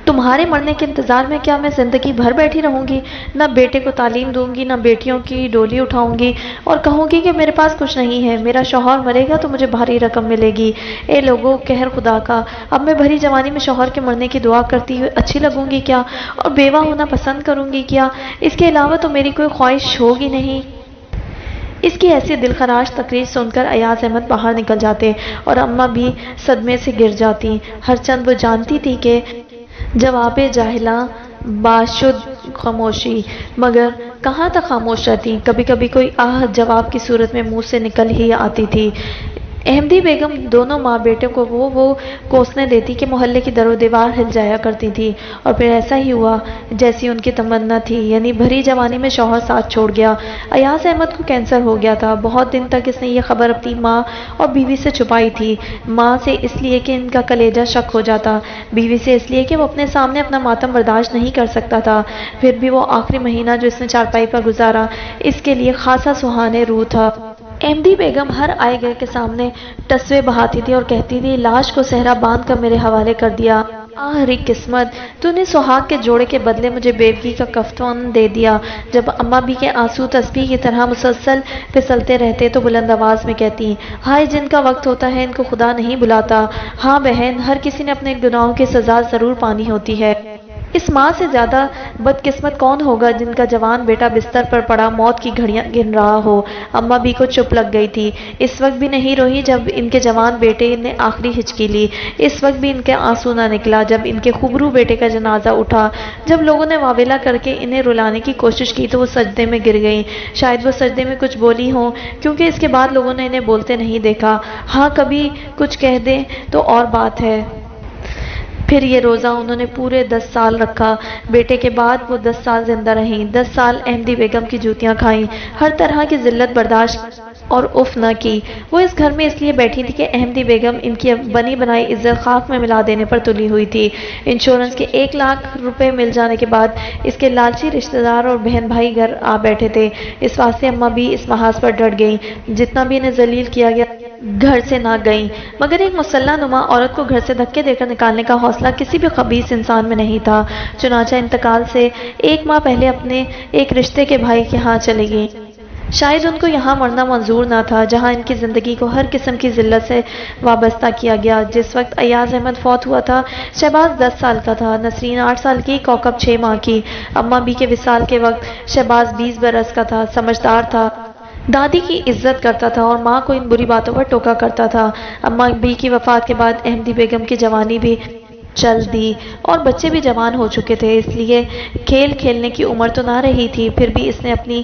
تمہارے مرنے کے انتظار میں کیا میں زندگی بھر بیٹھی رہوں گی؟ نہ بیٹے کو تعلیم دوں گی، نہ بیٹیوں کی ڈولی اٹھاؤں گی اور کہوں گی کہ میرے پاس کچھ نہیں ہے. میرا شوہر مرے گا تو مجھے بھاری رقم ملے گی. اے لوگو، قہر خدا کا، اب میں بھری جوانی میں شوہر کے مرنے کی دعا کرتی ہوئے اچھی لگوں گی کیا؟ اور بیوہ ہونا پسند کروں گی کیا؟ اس کے علاوہ تو میری کوئی خواہش ہوگی نہیں. اس کی ایسی دلخراش تقریر سن کر ایاز احمد باہر نکل جاتے اور اماں بھی صدمے سے گر جاتی. ہرچند وہ جانتی تھی کہ جواب جاہلاں باشد خاموشی، مگر کہاں تک خاموش رہتی. کبھی کبھی کوئی آہ جواب کی صورت میں منہ سے نکل ہی آتی تھی. احمدی بیگم دونوں ماں بیٹوں کو وہ کوسنے دیتی کہ محلے کی در و دیوار ہل جایا کرتی تھی. اور پھر ایسا ہی ہوا جیسی ان کی تمنا تھی، یعنی بھری جوانی میں شوہر ساتھ چھوڑ گیا. ایاز احمد کو کینسر ہو گیا تھا. بہت دن تک اس نے یہ خبر اپنی ماں اور بیوی سے چھپائی تھی. ماں سے اس لیے کہ ان کا کلیجہ شک ہو جاتا، بیوی سے اس لیے کہ وہ اپنے سامنے اپنا ماتم برداشت نہیں کر سکتا تھا. پھر بھی وہ آخری مہینہ جو اس نے چارپائی پر گزارا اس کے لیے خاصا سہانے روح تھا. احمدی بیگم ہر آئے گئے کے سامنے ٹسوے بہاتی تھی اور کہتی تھی، لاش کو صحرا باندھ کر میرے حوالے کر دیا. آہ ری قسمت، تو نے سہاگ کے جوڑے کے بدلے مجھے بیوگی کا کفن دے دیا. جب اماں بھی کے آنسو تسبیح کی طرح مسلسل پھسلتے رہتے تو بلند آواز میں کہتی، ہائے جن کا وقت ہوتا ہے ان کو خدا نہیں بلاتا. ہاں بہن، ہر کسی نے اپنے گناہوں کی سزا ضرور پانی ہوتی ہے. اس ماں سے زیادہ بدقسمت کون ہوگا جن کا جوان بیٹا بستر پر پڑا موت کی گھڑیاں گن رہا ہو. اماں بھی کو چپ لگ گئی تھی. اس وقت بھی نہیں روئی جب ان کے جوان بیٹے نے آخری ہچکی لی. اس وقت بھی ان کے آنسو نہ نکلا جب ان کے خوبرو بیٹے کا جنازہ اٹھا. جب لوگوں نے واویلا کر کے انہیں رلانے کی کوشش کی تو وہ سجدے میں گر گئیں. شاید وہ سجدے میں کچھ بولی ہوں کیونکہ اس کے بعد لوگوں نے انہیں بولتے نہیں دیکھا. ہاں کبھی کچھ کہہ دیں تو اور بات ہے. پھر یہ روزہ انہوں نے پورے 10 سال رکھا. بیٹے کے بعد وہ 10 سال زندہ رہیں. 10 سال احمدی بیگم کی جوتیاں کھائیں، ہر طرح کی ذلت برداشت اور اف نہ کی. وہ اس گھر میں اس لیے بیٹھی تھی کہ احمدی بیگم ان کی بنی بنائی عزت خاک میں ملا دینے پر تلی ہوئی تھی. انشورنس کے 1 لاکھ روپے مل جانے کے بعد اس کے لالچی رشتہ دار اور بہن بھائی گھر آ بیٹھے تھے. اس واسطے اماں بھی اس محاذ پر ڈٹ گئیں. جتنا بھی انہیں ذلیل کیا گیا گھر سے نہ گئیں، مگر ایک مسلح نما عورت کو گھر سے دھکے دے کر نکالنے کا حوصلہ کسی بھی خبیث انسان میں نہیں تھا. چنانچہ انتقال سے 1 ماہ پہلے اپنے ایک رشتے کے بھائی کے ہاں چلی گئیں. شاید ان کو یہاں مرنا منظور نہ تھا جہاں ان کی زندگی کو ہر قسم کی ذلت سے وابستہ کیا گیا. جس وقت ایاز احمد فوت ہوا تھا شہباز 10 سال کا تھا، نسرین 8 سال کی، کوکب 6 ماہ کی. اماں بھی کے وصال کے وقت شہباز 20 برس کا تھا، سمجھدار تھا، دادی کی عزت کرتا تھا اور ماں کو ان بری باتوں پر ٹوکا کرتا تھا. اماں بھی کی وفات کے بعد احمدی بیگم کی جوانی بھی چل دی اور بچے بھی جوان ہو چکے تھے، اس لیے کھیل کھیلنے کی عمر تو نہ رہی تھی، پھر بھی اس نے اپنی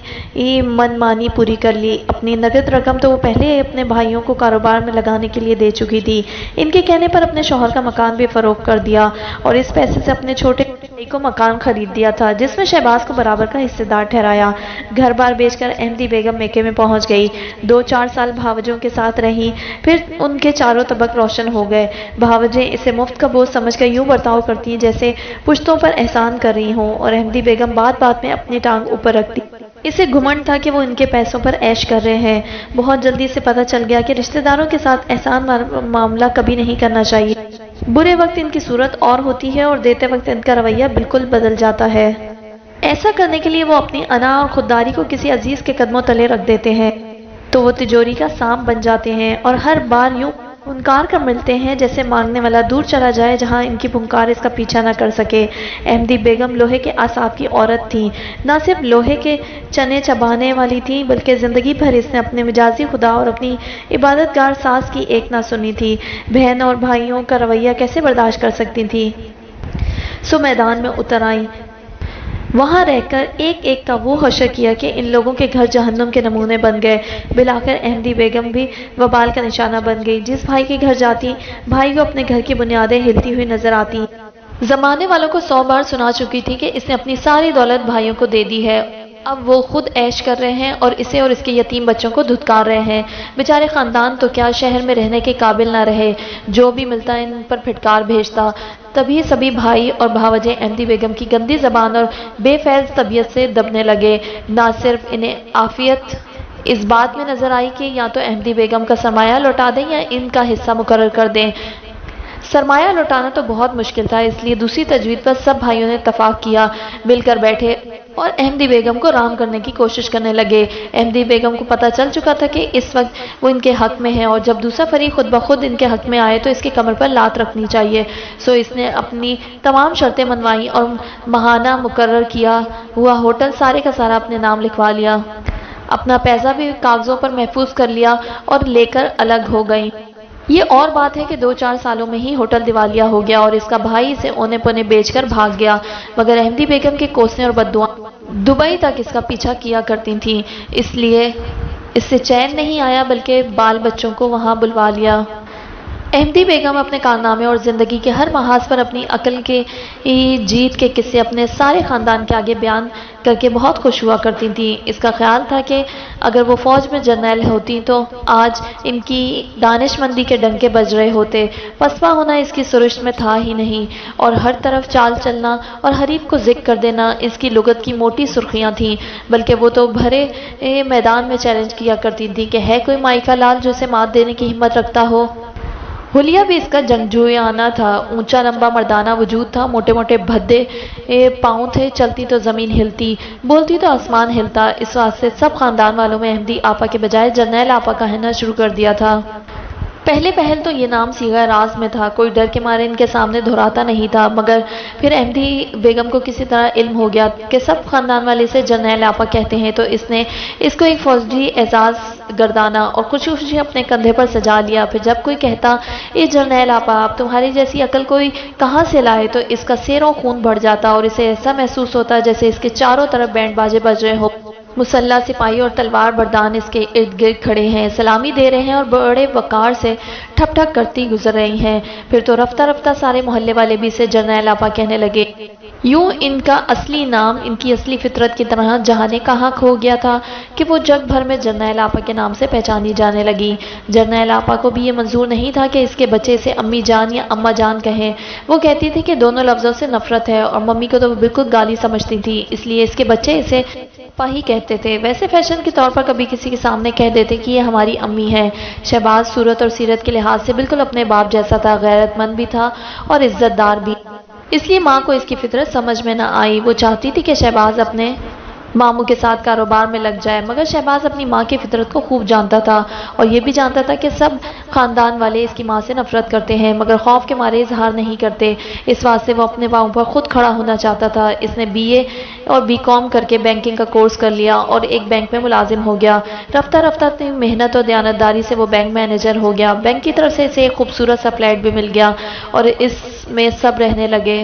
من مانی پوری کر لی۔ اپنی نقد رقم تو وہ پہلے اپنے بھائیوں کو کاروبار میں لگانے کے لیے دے چکی تھی۔ ان کے کہنے پر اپنے شوہر کا مکان بھی فروخت کر دیا اور اس پیسے سے اپنے چھوٹے بھائی کو مکان خرید دیا تھا، جس میں شہباز کو برابر کا حصے دار ٹھہرایا۔ گھر بار بیچ کر احمدی بیگم میکے میں پہنچ گئی۔ 2-4 سال بھاوجوں کے ساتھ رہی، پھر ان کے چاروں طبق روشن ہو گئے۔ بھاوجیں اسے مفت کا بوجھ سمجھ کر یوں برتاؤ کرتی ہیں جیسے پشتوں پر احسان کر رہی ہوں، اور احمدی بیگم بات بات میں اپنی ٹانگ اوپر رکھتی۔ اسے گھمنڈ تھا کہ وہ ان کے پیسوں پر عیش کر رہے ہیں۔ بہت جلدی سے پتہ چل گیا کہ رشتہ داروں کے ساتھ احسان معاملہ کبھی نہیں کرنا چاہیے۔ برے وقت ان کی صورت اور ہوتی ہے اور دیتے وقت ان کا رویہ بالکل بدل جاتا ہے۔ ایسا کرنے کے لیے وہ اپنی انا اور خودداری کو کسی عزیز کے قدموں تلے رکھ دیتے ہیں تو وہ تجوری کا سانپ بن جاتے ہیں اور ہر بار یوں پھنکار کر ملتے ہیں جیسے مانگنے والا دور چلا جائے جہاں ان کی پھنکار اس کا پیچھا نہ کر سکے۔ احمدی بیگم لوہے کے اعصاب کی عورت تھی، نہ صرف لوہے کے چنے چبانے والی تھی بلکہ زندگی بھر اس نے اپنے مجازی خدا اور اپنی عبادت گار ساس کی ایک نہ سنی تھی۔ بہن اور بھائیوں کا رویہ کیسے برداشت کر سکتی تھی؟ سو میدان میں اتر آئیں، وہاں رہ کر ایک ایک کا وہ حشر کیا کہ ان لوگوں کے گھر جہنم کے نمونے بن گئے۔ بالآخر احمدی بیگم بھی وبال کا نشانہ بن گئی۔ جس بھائی کے گھر جاتی، بھائی کو اپنے گھر کی بنیادیں ہلتی ہوئی نظر آتی۔ زمانے والوں کو 100 بار سنا چکی تھی کہ اس نے اپنی ساری دولت بھائیوں کو دے دی ہے، اب وہ خود عیش کر رہے ہیں اور اسے اور اس کے یتیم بچوں کو دھتکار رہے ہیں۔ بیچارے خاندان تو کیا شہر میں رہنے کے قابل نہ رہے، جو بھی ملتا ان پر پھٹکار بھیجتا۔ تبھی سبھی بھائی اور بھاوجیں احمدی بیگم کی گندی زبان اور بے فیض طبیعت سے دبنے لگے۔ نہ صرف انہیں عافیت اس بات میں نظر آئی کہ یا تو احمدی بیگم کا سرمایہ لوٹا دیں یا ان کا حصہ مقرر کر دیں۔ سرمایہ لوٹانا تو بہت مشکل تھا، اس لیے دوسری تجویز پر سب بھائیوں نے اتفاق کیا، مل کر بیٹھے اور احمدی بیگم کو رام کرنے کی کوشش کرنے لگے۔ احمدی بیگم کو پتہ چل چکا تھا کہ اس وقت وہ ان کے حق میں ہے اور جب دوسرا فریق خود بخود ان کے حق میں آئے تو اس کی کمر پر لات رکھنی چاہیے۔ سو اس نے اپنی تمام شرطیں منوائیں اور ماہانہ مقرر کیا ہوا ہوٹل سارے کا سارا اپنے نام لکھوا لیا، اپنا پیسہ بھی کاغذوں پر محفوظ کر لیا اور لے کر الگ ہو گئی۔ یہ اور بات ہے کہ 2-4 سالوں میں ہی ہوٹل دیوالیہ ہو گیا اور اس کا بھائی اسے اونے پونے بیچ کر بھاگ گیا، مگر احمدی بیگم کے کوسنے اور بددعائیں دبئی تک اس کا پیچھا کیا کرتی تھیں، اس لیے اس سے چین نہیں آیا بلکہ بال بچوں کو وہاں بلوا لیا۔ احمدی بیگم اپنے کارنامے اور زندگی کے ہر محاذ پر اپنی عقل کے جیت کے قصے اپنے سارے خاندان کے آگے بیان کر کے بہت خوش ہوا کرتی تھیں۔ اس کا خیال تھا کہ اگر وہ فوج میں جرنیل ہوتی تو آج ان کی دانش مندی کے ڈنکے بج رہے ہوتے۔ پسپا ہونا اس کی سرشت میں تھا ہی نہیں اور ہر طرف چال چلنا اور حریف کو ذکر کر دینا اس کی لغت کی موٹی سرخیاں تھیں، بلکہ وہ تو بھرے میدان میں چیلنج کیا کرتی تھی کہ ہے کوئی مائی کا لال جو اسے مات دینے کی ہمت رکھتا ہو۔ حلیہ بھی اس کا جنگجویانہ تھا، اونچا لمبا مردانہ وجود تھا، موٹے موٹے بھدے پاؤں تھے، چلتی تو زمین ہلتی، بولتی تو آسمان ہلتا۔ اس واسطے سب خاندان والوں میں احمدی آپا کے بجائے جرنیل آپا کہنا شروع کر دیا تھا۔ پہلے پہل تو یہ نام صیغہ راز میں تھا، کوئی ڈر کے مارے ان کے سامنے دہراتا نہیں تھا، مگر پھر احمدی بیگم کو کسی طرح علم ہو گیا کہ سب خاندان والے اسے جرنیل آپا کہتے ہیں، تو اس نے اس کو ایک فوجی اعزاز گردانا اور خوشی خوشی اپنے کندھے پر سجا لیا۔ پھر جب کوئی کہتا اے جرنیل آپا آپ تمہاری جیسی عقل کوئی کہاں سے لائے، تو اس کا سیر و خون بڑھ جاتا اور اسے ایسا محسوس ہوتا جیسے اس کے چاروں طرف بینڈ باجے بج رہے ہو، مسلح سپاہی اور تلوار بردان اس کے ارد گرد کھڑے ہیں، سلامی دے رہے ہیں اور بڑے وقار سے ٹھپ ٹھپ کرتی گزر رہی ہیں۔ پھر تو رفتہ رفتہ سارے محلے والے بھی اسے جرنیل آپا کہنے لگے۔ یوں ان کا اصلی نام ان کی اصلی فطرت کی طرح جہانے کہاں کھو گیا تھا کہ وہ جگ بھر میں جرنیل آپا کے نام سے پہچانی جانے لگی۔ جرنیل آپا کو بھی یہ منظور نہیں تھا کہ اس کے بچے اسے امی جان یا اماں جان کہیں، وہ کہتی تھی کہ دونوں لفظوں سے نفرت ہے اور ممی کو تو وہ بالکل گالی سمجھتی تھی، اس لیے اس کے بچے اسے آپا ہی کہتے تھے۔ ویسے فیشن کے طور پر کبھی کسی کے سامنے کہہ دیتے کہ یہ ہماری امی ہے۔ شہباز صورت اور سیرت کے لحاظ سے بالکل اپنے باپ جیسا تھا، غیرت مند بھی تھا اور عزت دار بھی، اس لیے ماں کو اس کی فطرت سمجھ میں نہ آئی۔ وہ چاہتی تھی کہ شہباز اپنے ماموں کے ساتھ کاروبار میں لگ جائے، مگر شہباز اپنی ماں کی فطرت کو خوب جانتا تھا اور یہ بھی جانتا تھا کہ سب خاندان والے اس کی ماں سے نفرت کرتے ہیں، مگر خوف کے مارے اظہار نہیں کرتے۔ اس واسطے وہ اپنے پاؤں پر خود کھڑا ہونا چاہتا تھا۔ اس نے BA اور BCom کر کے بینکنگ کا کورس کر لیا اور ایک بینک میں ملازم ہو گیا۔ رفتہ رفتہ اپنی محنت اور دیانتداری سے وہ بینک مینیجر ہو گیا۔ بینک کی طرف سے اسے ایک خوبصورت سا فلیٹ بھی مل گیا اور اس میں سب رہنے لگے۔